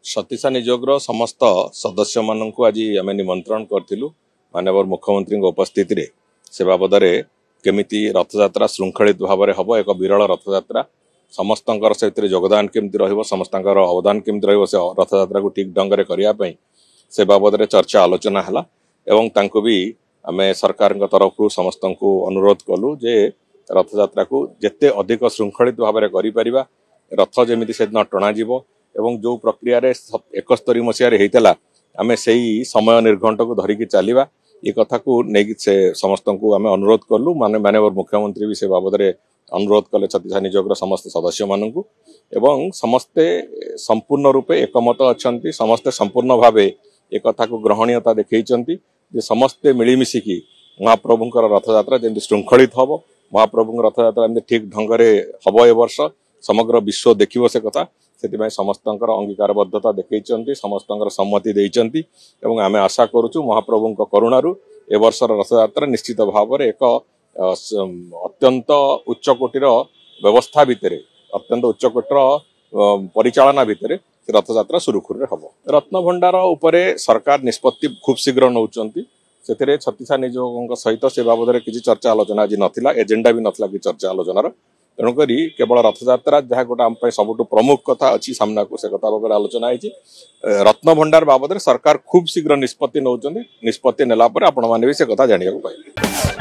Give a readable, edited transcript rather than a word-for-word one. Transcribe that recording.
सतीशा निजोगर समस्त सदस्य मानक आज आम निमंत्रण करूँ माननीय मुख्यमंत्री उपस्थित से बाबद केमिति रथयात्रा श्रृंखलित भाव में हम एक विरल रथयात्रा समस्त से योगदान केमती समस्त अवदान केमती रथयात्रा को ठीक ढंग से करने से बाबद में चर्चा आलोचना है एवं भी आम सरकार तरफ समस्त को अनुरोध कलु जे रथयात्रा को जिते अधिक श्रृंखलित भाव में कर रथ जमी से दिन टणाजिब एवं जो प्रक्रिया 71 मसीह आम से समय निर्घंट को धरिकी चलवा ये कथा को नहीं से समस्त को आम अनुरोध कलु माननीय मुख्यमंत्री भी से बाबद में अनुरोध कले छत्तीसा निजोगर समस्त सदस्य मानू एवं समस्ते संपूर्ण रूपे एकमत अच्छा समस्ते संपूर्ण भाव एक कथा को ग्रहणीयता देखते समस्ते मिलमिशिकी महाप्रभुंर रथयात्रा जमी श्रृंखलित हम महाप्रभु रथयात्रा ठीक ढंग से हम ए वर्ष समग्र विश्व देखियो से कथा से समस्त अंगीकारबद्धता देखते समस्त सम्मति देते आम आशा करुचु महाप्रभु करुणारू ए वर्षर रथयात्रा निश्चित भाव में एक अत्यंत उच्चकोटीर व्यवस्था भितर अत्यंत उच्चकोटीर परिचालना भितर रथयात्रा सुरुखुरु हम रत्न भंडार उपरे सरकार निष्पत्ति खूब शीघ्र नौकरी से छत्तीसा निजोग सहित से बाबद में किसी चर्चा आलोचना आज नाला एजेंडा भी नाला कि चर्चा आलोचनार तेणुक केवल रथयात्रा जहाँ गोटे आम सबुठ प्रमुख कथा अच्छी सामना को से कथा बाबद आलोचना होती रत्न भंडार बाबद सरकार खूब शीघ्र निष्पत्ति नौकरी निष्पत्ति नेला आपण मैंने भी से कथा जाना पाइबे।